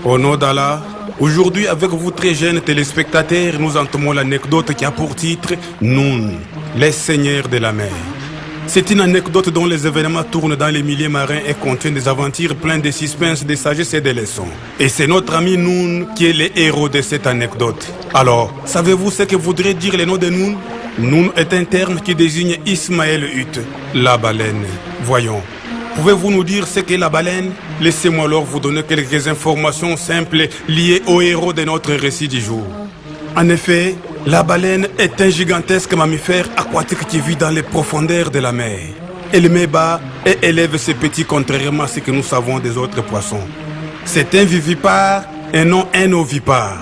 Au nom d'Allah, aujourd'hui avec vous très jeunes téléspectateurs, nous entamons l'anecdote qui a pour titre Noun, les seigneurs de la mer. C'est une anecdote dont les événements tournent dans les milieux marins et contient des aventures pleines de suspense, de sagesse et de leçons. Et c'est notre ami Noun qui est le héros de cette anecdote. Alors, savez-vous ce que voudrait dire le nom de Noun? Noun est un terme qui désigne Ismaël Hutte, la baleine. Voyons. Pouvez-vous nous dire ce qu'est la baleine? Laissez-moi alors vous donner quelques informations simples liées au héros de notre récit du jour. En effet, la baleine est un gigantesque mammifère aquatique qui vit dans les profondeurs de la mer. Elle met bas et élève ses petits contrairement à ce que nous savons des autres poissons. C'est un vivipare et non un ovipare.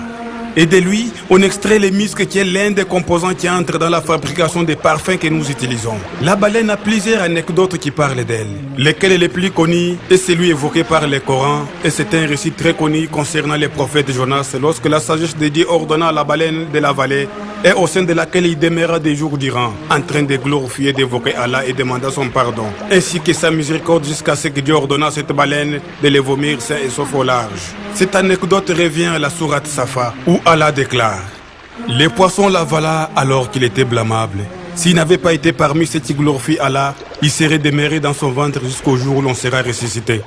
Et de lui, on extrait le musc qui est l'un des composants qui entre dans la fabrication des parfums que nous utilisons. La baleine a plusieurs anecdotes qui parlent d'elle. Lequel est le plus connu est celui évoqué par le Coran. Et c'est un récit très connu concernant le prophète Jonas lorsque la sagesse de Dieu ordonna à la baleine de la vallée et au sein de laquelle il demeura des jours durant, en train de glorifier, d'évoquer Allah et demander son pardon, ainsi que sa miséricorde jusqu'à ce que Dieu ordonna à cette baleine de les vomir sain et sauf au large. Cette anecdote revient à la sourate Safa, où Allah déclare « Les poissons l'avala alors qu'il était blâmable. S'il n'avait pas été parmi ceux qui glorifient Allah, il serait demeuré dans son ventre jusqu'au jour où l'on sera ressuscité. »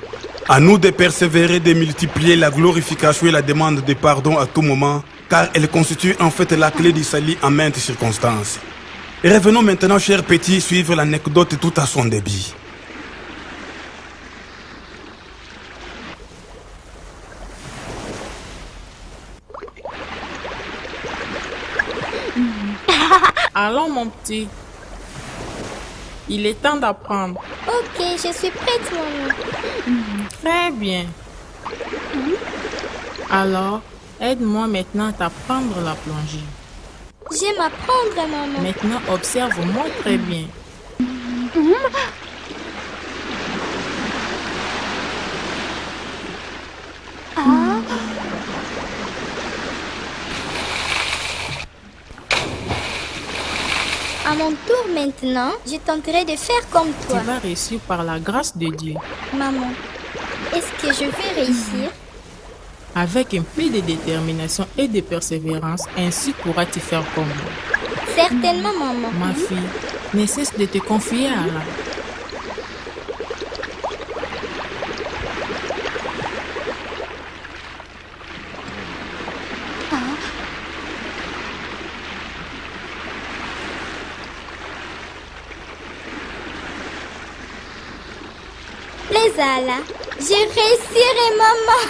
À nous de persévérer, de multiplier la glorification et la demande de pardon à tout moment, car elle constitue en fait la clé du salut en maintes circonstances. Et revenons maintenant, chers petits, suivre l'anecdote tout à son débit. Allons mon petit, il est temps d'apprendre. Ok, je suis prête, maman. Très bien. Alors, aide-moi maintenant à t'apprendre la plongée. J'aime apprendre, maman. Maintenant, observe-moi très bien. À mon tour maintenant, je tenterai de faire comme toi. Tu vas réussir par la grâce de Dieu. Maman, est-ce que je vais réussir? Avec un peu de détermination et de persévérance, ainsi pourras-tu faire comme moi. Certainement, maman. Ma fille, ne cesse de te confier à Allah. Les Allah, je réussirai, maman.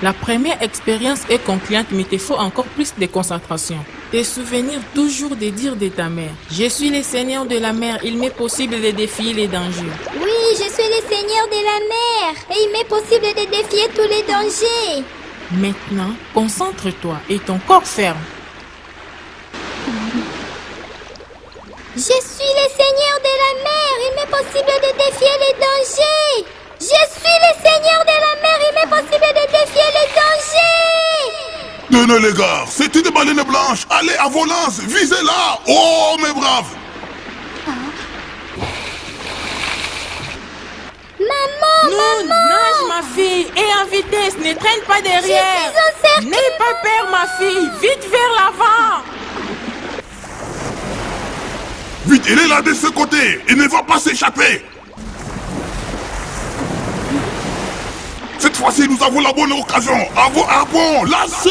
La première expérience est concluante, mais il te faut encore plus de concentration. Te souvenir toujours des dires de ta mère. Je suis le Seigneur de la mer, il m'est possible de défier les dangers. Oui, je suis le Seigneur de la mer et il m'est possible de défier tous les dangers. Maintenant, concentre-toi et ton corps ferme. Je suis le Seigneur de la mer, il m'est possible de défier les dangers. Je suis le Seigneur de la mer, il m'est possible de défier les dangers. Tenez les gars, c'est une baleine blanche. Allez à vos lances, visez-la. Oh mes braves. Maman, Nage ma fille et en vitesse, ne traîne pas derrière. N'aie pas peur ma fille, vite vers l'avant. Vite, il est là de ce côté. Il ne va pas s'échapper. Cette fois-ci, nous avons la bonne occasion. À vos harpons, lâchez.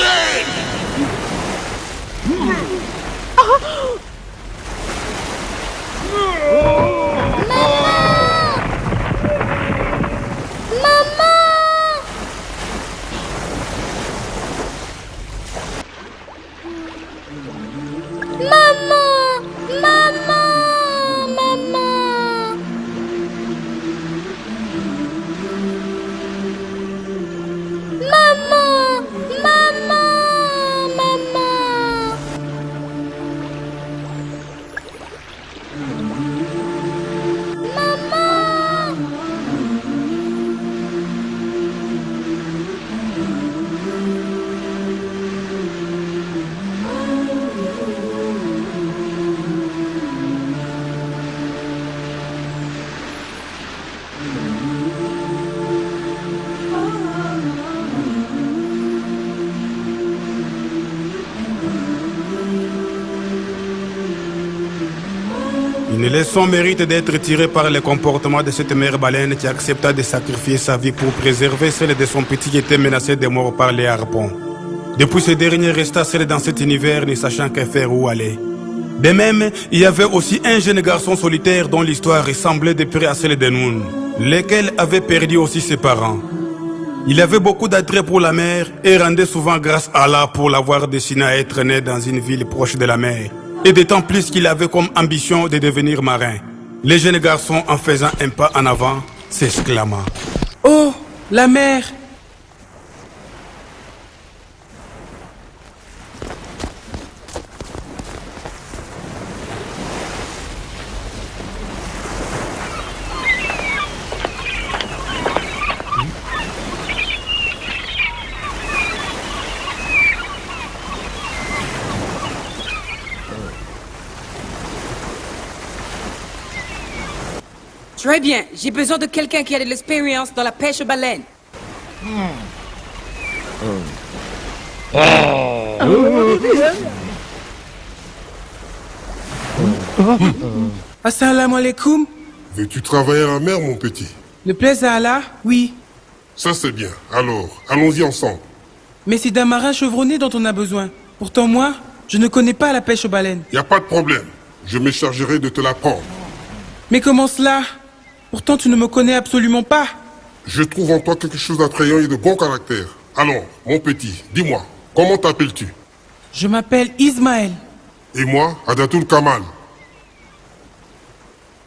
Les leçons méritent d'être tirées par le comportement de cette mère baleine qui accepta de sacrifier sa vie pour préserver celle de son petit qui était menacé de mort par les harpons. Depuis, ce dernier resta seul dans cet univers, ne sachant que faire ou aller. De même, il y avait aussi un jeune garçon solitaire dont l'histoire ressemblait de près à celle de Noun, lequel avait perdu aussi ses parents. Il avait beaucoup d'attrait pour la mer et rendait souvent grâce à Allah pour l'avoir destiné à être né dans une ville proche de la mer. Et d'autant plus qu'il avait comme ambition de devenir marin. Le jeune garçon, en faisant un pas en avant, s'exclama: « Oh, la mer !» Très bien, j'ai besoin de quelqu'un qui a de l'expérience dans la pêche aux baleines. Assalamu alaikum. Veux-tu travailler à la mer, mon petit? Le plaise à Allah? Oui. Ça c'est bien. Alors, allons-y ensemble. Mais c'est d'un marin chevronné dont on a besoin. Pourtant moi, je ne connais pas la pêche aux baleines. Y a pas de problème. Je me chargerai de te l'apprendre. Mais comment cela? Pourtant tu ne me connais absolument pas. Je trouve en toi quelque chose d'attrayant et de bon caractère. Alors, mon petit, dis-moi, comment t'appelles-tu? Je m'appelle Ismaël. Et moi, Adatul Kamal.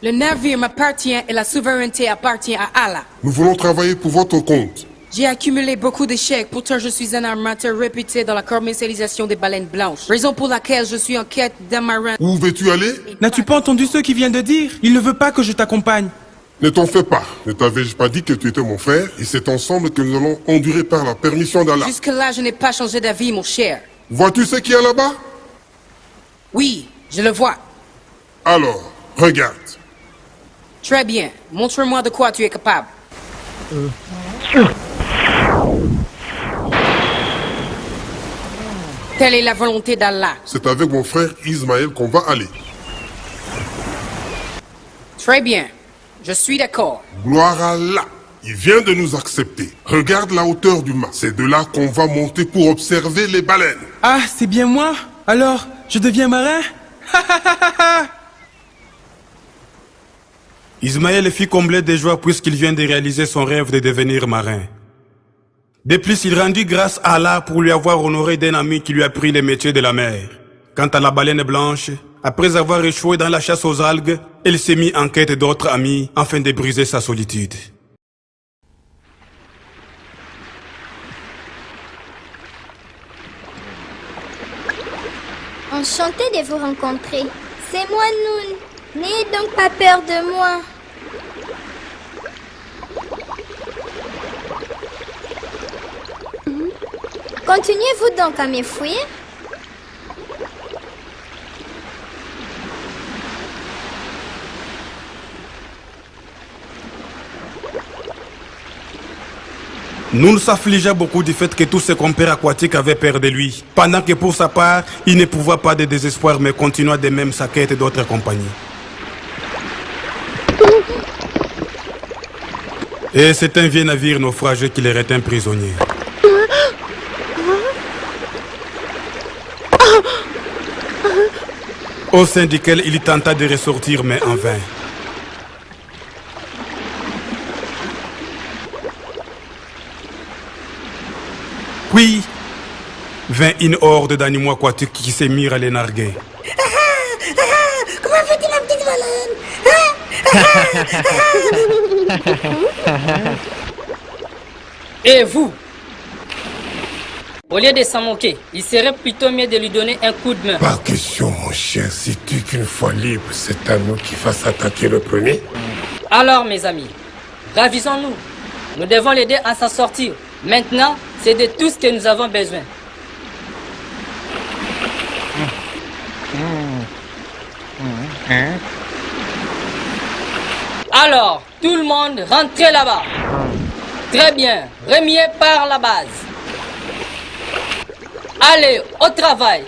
Le navire m'appartient et la souveraineté appartient à Allah. Nous voulons travailler pour votre compte. J'ai accumulé beaucoup d'échecs, pourtant je suis un armateur réputé dans la commercialisation des baleines blanches. Raison pour laquelle je suis en quête d'un marin. Où veux-tu aller? N'as-tu pas entendu ce qu'il vient de dire? Il ne veut pas que je t'accompagne. Ne t'en fais pas. Ne t'avais-je pas dit que tu étais mon frère? Et c'est ensemble que nous allons endurer par la permission d'Allah. Jusque-là, je n'ai pas changé d'avis, mon cher. Vois-tu ce qu'il y a là-bas? Oui, je le vois. Alors, regarde. Très bien. Montre-moi de quoi tu es capable. Telle est la volonté d'Allah. C'est avec mon frère Ismaël qu'on va aller. Très bien. Je suis d'accord. Gloire à Allah. Il vient de nous accepter. Regarde la hauteur du mât. C'est de là qu'on va monter pour observer les baleines. Ah, c'est bien moi? Alors, je deviens marin? Ismaël fut comblé de joie puisqu'il vient de réaliser son rêve de devenir marin. De plus, il rendit grâce à Allah pour lui avoir honoré d'un ami qui lui a appris les métiers de la mer. Quant à la baleine blanche, après avoir échoué dans la chasse aux algues, elle s'est mise en quête d'autres amis afin de briser sa solitude. Enchantée de vous rencontrer. C'est moi, Noun. N'ayez donc pas peur de moi. Continuez-vous donc à me fuir? Noun s'affligea beaucoup du fait que tous ses compères aquatiques avaient peur de lui, pendant que pour sa part, il n'éprouva pas de désespoir mais continua de même sa quête d'autres compagnies. Et c'est un vieux navire naufragé qui les retint prisonniers. Au sein duquel il tenta de ressortir mais en vain. Puis, vint une horde d'animaux aquatiques qui se mirent à les narguer. Comment fait-il la petite baleine? Et vous? Au lieu de s'en moquer, il serait plutôt mieux de lui donner un coup de main. Pas question, mon chien. Sais-tu qu'une fois libre, c'est à nous qui fasse attaquer le premier? Alors, mes amis, ravisons-nous. Nous devons l'aider à s'en sortir. Maintenant, c'est de tout ce que nous avons besoin. Alors, tout le monde, rentrez là-bas. Très bien, remuez par la base. Allez, au travail.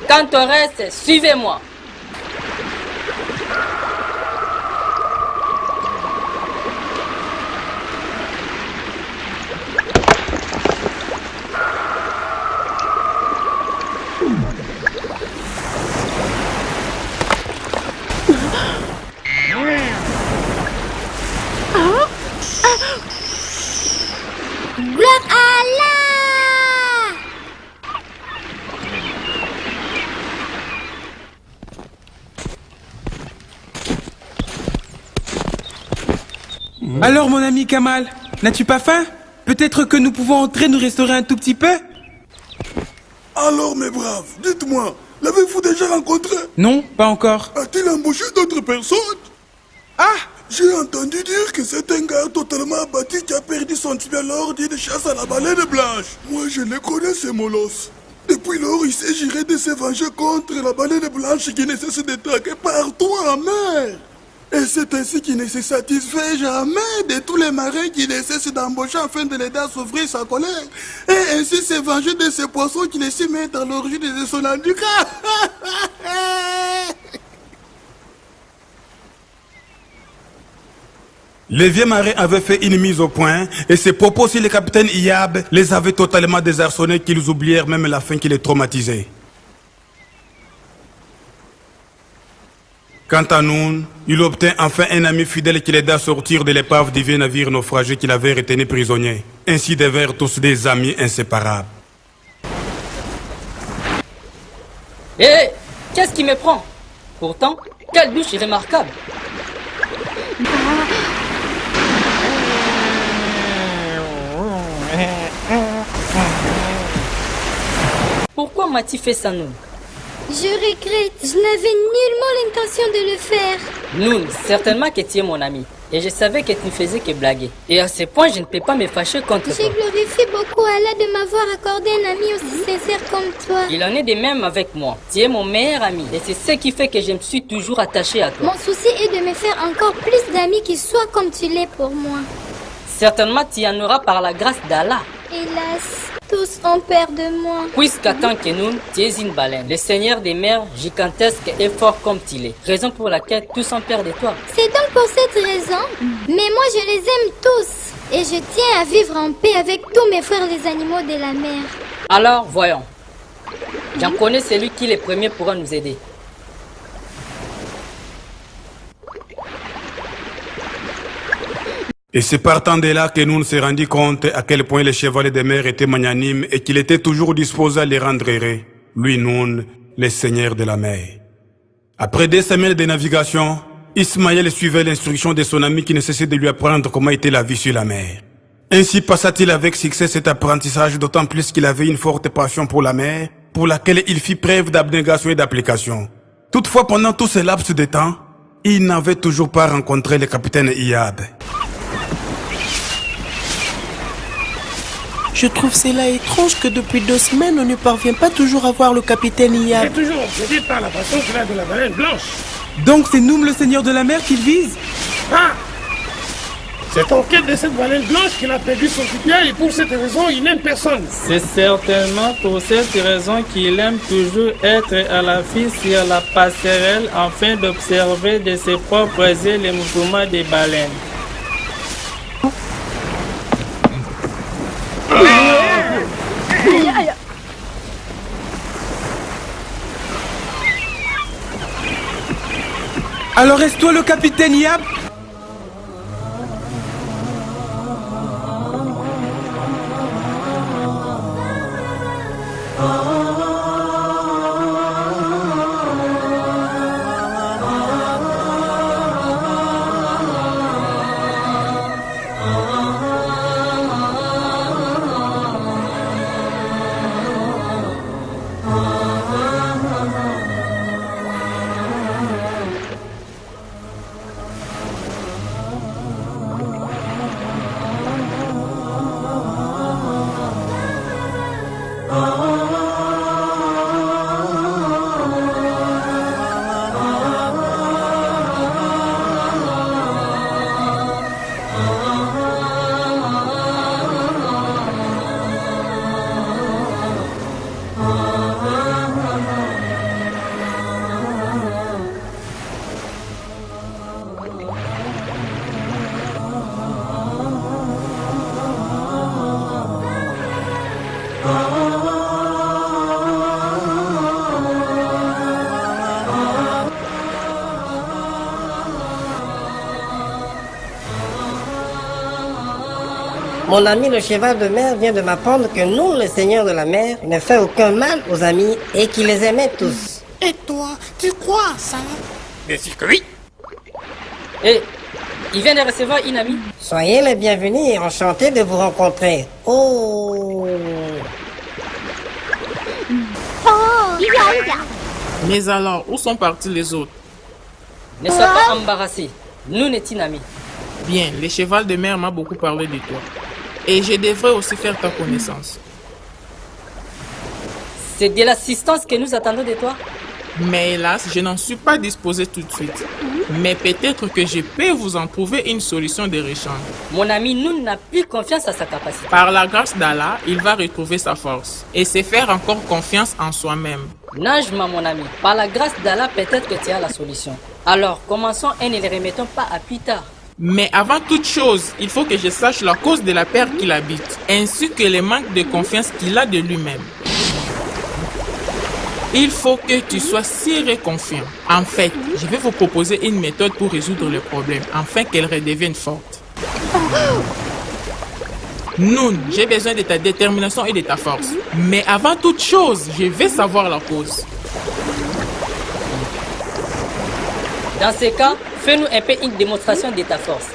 Quant au reste, suivez-moi. Gloire à Allah! Alors mon ami Kamal, n'as-tu pas faim? Peut-être que nous pouvons entrer nous restaurer un tout petit peu? Alors mes braves, dites-moi, l'avez-vous déjà rencontré? Non, pas encore. A-t-il embauché d'autres personnes? Ah! J'ai entendu dire que c'est un gars totalement abattu qui a perdu son tibia lors d'une chasse à la baleine blanche. Moi je le connais, ces molosses. Depuis lors, il s'agirait de se venger contre la baleine blanche qui ne cesse de traquer partout en mer. Et c'est ainsi qu'il ne se satisfait jamais de tous les marins qui ne cessent d'embaucher afin de l'aider à s'ouvrir sa colère. Et ainsi se venger de ces poissons qui laissent mettre dans l'origine de son handicap. Les vieux marins avaient fait une mise au point et ces propos sur le capitaine Iyab les avaient totalement désarçonnés qu'ils oublièrent même la fin qui les traumatisait. Quant à Noun, il obtint enfin un ami fidèle qui l'aida à sortir de l'épave du vieux navire naufragé qu'il avait retenu prisonnier. Ainsi devinrent tous des amis inséparables. Hé, qu'est-ce qui me prend? Pourtant, quelle douche remarquable. Pourquoi m'as-tu fait ça, Noun? Je regrette, je n'avais nullement l'intention de le faire. Noun, certainement que tu es mon ami. Et je savais que tu ne faisais que blaguer. Et à ce point, je ne peux pas me fâcher contre toi. J'ai glorifié beaucoup Allah de m'avoir accordé un ami aussi sincère comme toi. Il en est de même avec moi. Tu es mon meilleur ami. Et c'est ce qui fait que je me suis toujours attaché à toi. Mon souci est de me faire encore plus d'amis qui soient comme tu l'es pour moi. Certainement, tu en auras par la grâce d'Allah. Hélas, tous ont peur de moi. Puisqu'à tant que nous, tu es une baleine, le seigneur des mers, gigantesque et fort comme tu es. Raison pour laquelle tous ont peur de toi. C'est donc pour cette raison. Mais moi, je les aime tous. Et je tiens à vivre en paix avec tous mes frères les animaux de la mer. Alors, voyons. J'en connais celui qui le premier pourra nous aider. Et c'est partant de là que nous se rendit compte à quel point le chevalier des mers était magnanime et qu'il était toujours disposé à les rendre heureux. Lui, Noun, le seigneur de la mer. Après 2 semaines de navigation, Ismaël suivait l'instruction de son ami qui ne cessait de lui apprendre comment était la vie sur la mer. Ainsi passa-t-il avec succès cet apprentissage, d'autant plus qu'il avait une forte passion pour la mer, pour laquelle il fit preuve d'abnégation et d'application. Toutefois, pendant tout ce laps de temps, il n'avait toujours pas rencontré le capitaine Iyab. Je trouve cela étrange que depuis 2 semaines, on ne parvient pas toujours à voir le capitaine Iyab. Il est toujours obsédé par la façon qu'il a de la baleine blanche. Donc c'est Noum le seigneur de la mer qu'il vise? Ah! C'est en quête de cette baleine blanche qu'il a perdu son tibia et pour cette raison, il n'aime personne. C'est certainement pour cette raison qu'il aime toujours être à l'affût sur la passerelle afin d'observer de ses propres yeux les mouvements des baleines. Alors est-ce toi le capitaine Iyab? Mon ami le cheval de mer vient de m'apprendre que nous, le seigneur de la mer, ne fait aucun mal aux amis et qu'il les aimait tous. Et toi, tu crois ça? Bien sûr que oui. Et il vient de recevoir une amie. Soyez les bienvenus et enchanté de vous rencontrer. Oh! Mais alors, où sont partis les autres? Ne sois pas embarrassé. Nous n'étions amis. Bien, le cheval de mer m'a beaucoup parlé de toi. Et je devrais aussi faire ta connaissance. C'est de l'assistance que nous attendons de toi. Mais hélas, je n'en suis pas disposé tout de suite. Mais peut-être que je peux vous en trouver une solution de rechange. Mon ami, nous n'a plus confiance à sa capacité. Par la grâce d'Allah, il va retrouver sa force et se faire encore confiance en soi-même. Nage-moi, mon ami. Par la grâce d'Allah, peut-être que tu as la solution. Alors, commençons et ne les remettons pas à plus tard. Mais avant toute chose, il faut que je sache la cause de la peur qu'il habite, ainsi que le manque de confiance qu'il a de lui-même. Il faut que tu sois sûr et confiant. En fait, je vais vous proposer une méthode pour résoudre le problème, afin qu'elle redevienne forte. Noun, j'ai besoin de ta détermination et de ta force. Mais avant toute chose, je vais savoir la cause. Dans ce cas, fais-nous un peu une démonstration de ta force.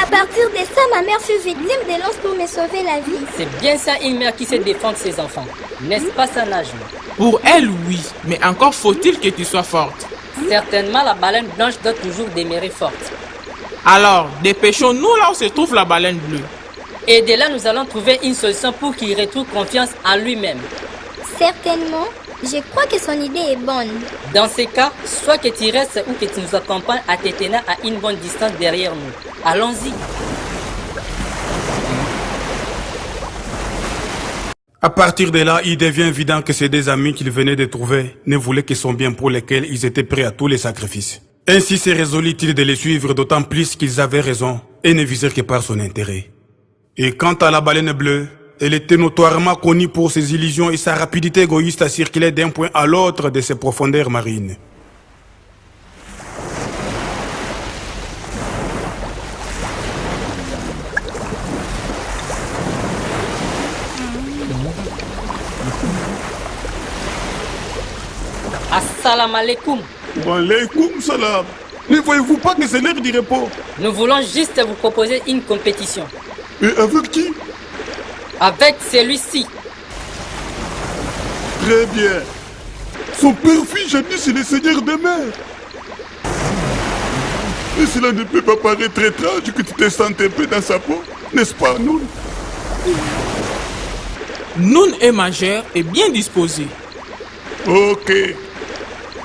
À partir de ça, ma mère fut victime de lances pour me sauver la vie. C'est bien ça une mère qui sait défendre ses enfants. N'est-ce pas ça, Najma? Pour elle, oui. Mais encore faut-il que tu sois forte. Certainement, la baleine blanche doit toujours demeurer forte. Alors, dépêchons-nous là où se trouve la baleine bleue. Et de là, nous allons trouver une solution pour qu'il retrouve confiance en lui-même. Certainement. Je crois que son idée est bonne. Dans ce cas, soit que tu restes ou que tu nous accompagnes à te tenir à une bonne distance derrière nous. Allons-y. À partir de là, il devient évident que ces deux amis qu'il venait de trouver ne voulaient que son bien pour lequel ils étaient prêts à tous les sacrifices. Ainsi se résolut-il de les suivre, d'autant plus qu'ils avaient raison et ne visèrent que par son intérêt. Et quant à la baleine bleue, elle était notoirement connue pour ses illusions et sa rapidité égoïste à circuler d'un point à l'autre de ses profondeurs marines. Assalamu alaikum. Wa alaikum salam. Ne voyez-vous pas que c'est l'heure du repos? Nous voulons juste vous proposer une compétition. Et avec qui? Avec celui-ci. Très bien. Son père fut jadis le seigneur des mers. Mais cela ne peut pas paraître étrange que tu te sentes un peu dans sa peau, n'est-ce pas, Noun? Noun est majeur et bien disposé. Ok.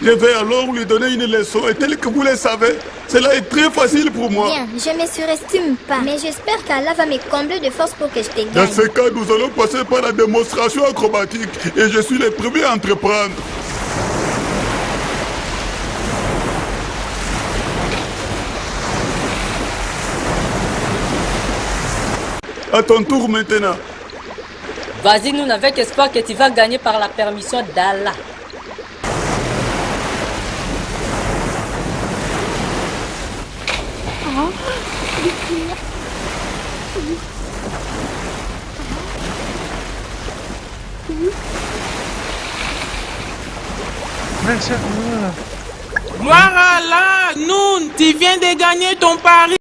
Je vais alors lui donner une leçon et tel que vous le savez, cela est très facile pour moi. Bien, je ne me surestime pas, mais j'espère qu'Allah va me combler de force pour que je te gagne. Dans ce cas, nous allons passer par la démonstration acrobatique et je suis le premier à entreprendre. À ton tour maintenant. Vas-y, nous avec espoir que tu vas gagner par la permission d'Allah. Gloire à Allah, Noun, tu viens de gagner ton pari.